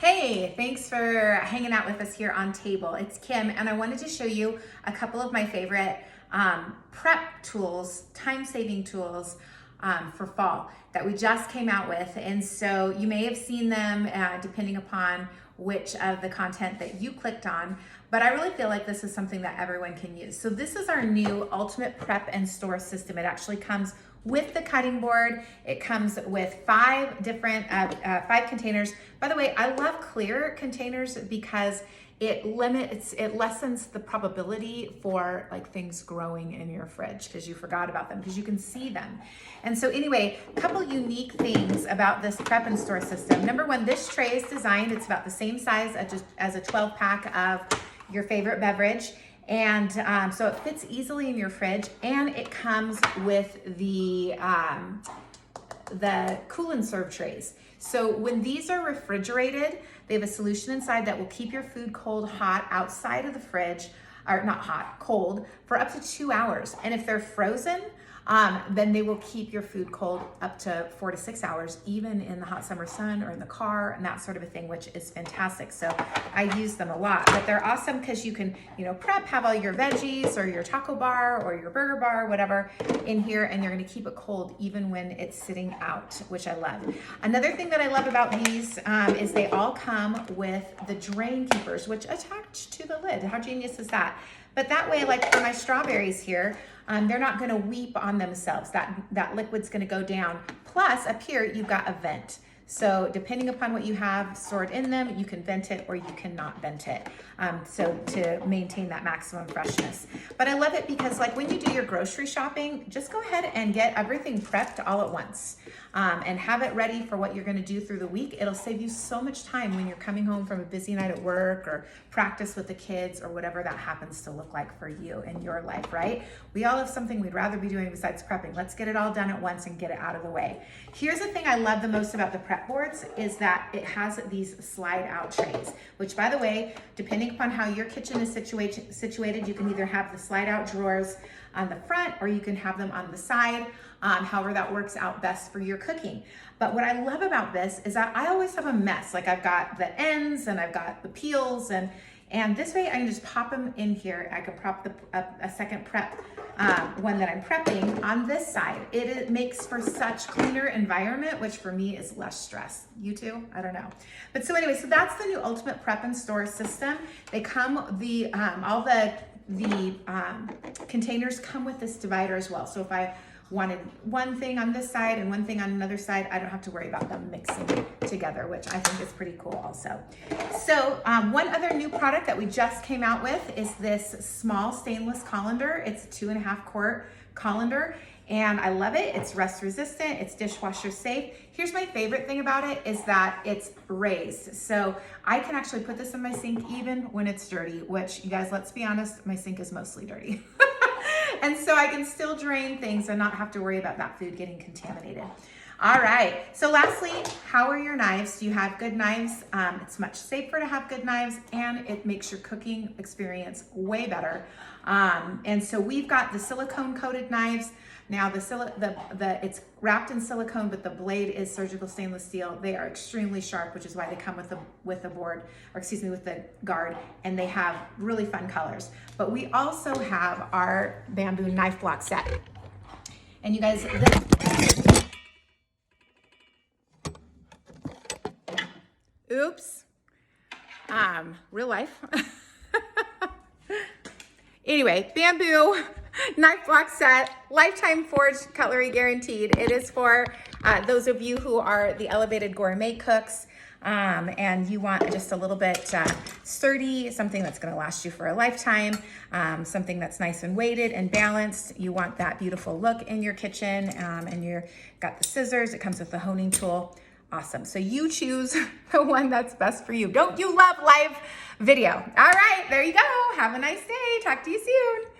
Hey, thanks for hanging out with us here on Table. It's Kim, and I wanted to show you a couple of my favorite prep tools, time-saving tools for fall that we just came out with. And so you may have seen them depending upon which of the content that you clicked on, but I really feel like this is something that everyone can use. So this is our new Ultimate Prep and Store System. It actually comes with the cutting board. It comes with five containers. By the way, I love clear containers because it lessens the probability for like things growing in your fridge because you forgot about them, because you can see them. And so anyway, a couple unique things about this prep and store system. Number one, this tray is designed, it's about the same size as a 12 pack of your favorite beverage. And so it fits easily in your fridge, and it comes with the cool and serve trays. So when these are refrigerated, they have a solution inside that will keep your food cold, hot outside of the fridge, or not hot, cold, for up to 2 hours. And if they're frozen, then they will keep your food cold up to 4 to 6 hours, even in the hot summer sun or in the car and that sort of a thing, which is fantastic. So I use them a lot, but they're awesome because you can, prep, have all your veggies or your taco bar or your burger bar, whatever, in here, and you're gonna keep it cold even when it's sitting out, which I love. Another thing that I love about these is they all come with the drain keepers, which attach to the lid. How genius is that? But that way, like for my strawberries here, they're not gonna weep on themselves. That liquid's gonna go down. Plus, up here, you've got a vent. So depending upon what you have stored in them, you can vent it or you cannot vent it. So to maintain that maximum freshness. But I love it because like when you do your grocery shopping, just go ahead and get everything prepped all at once and have it ready for what you're gonna do through the week. It'll save you so much time when you're coming home from a busy night at work or practice with the kids or whatever that happens to look like for you in your life, right? We all have something we'd rather be doing besides prepping. Let's get it all done at once and get it out of the way. Here's the thing I love the most about the prep boards is that it has these slide out trays, which by the way, depending upon how your kitchen is situated, you can either have the slide out drawers on the front or you can have them on the side, however that works out best for your cooking. But what I love about this is that I always have a mess. Like I've got the ends and I've got the peels, and this way I can just pop them in here. I can prop a second prep one that I'm prepping on this side. It makes for such cleaner environment, which for me is less stress. You too? I don't know. But so anyway, so that's the new Ultimate Prep and Store System. They come, all the containers come with this divider as well. So if I wanted one thing on this side and one thing on another side, I don't have to worry about them mixing together, which I think is pretty cool also. So one other new product that we just came out with is this small stainless colander. It's a 2.5 quart colander, and I love it. It's rust resistant, it's dishwasher safe. Here's my favorite thing about it is that it's raised. So I can actually put this in my sink even when it's dirty, which you guys, let's be honest, my sink is mostly dirty. And so I can still drain things and not have to worry about that food getting contaminated. All right, so lastly, how are your knives? Do you have good knives? It's much safer to have good knives, and it makes your cooking experience way better. And so we've got the silicone coated knives. Now it's wrapped in silicone, but the blade is surgical stainless steel. They are extremely sharp, which is why they come with the board, or excuse me, with the guard, and they have really fun colors. But we also have our bamboo knife block set. And you guys, oops, real life. Anyway, bamboo knife block set, lifetime forged cutlery guaranteed. It is for those of you who are the elevated gourmet cooks and you want just a little bit sturdy, something that's gonna last you for a lifetime, something that's nice and weighted and balanced. You want that beautiful look in your kitchen, and you've got the scissors. It comes with the honing tool. Awesome. So you choose the one that's best for you. Don't you love live video? All right, there you go. Have a nice day. Talk to you soon.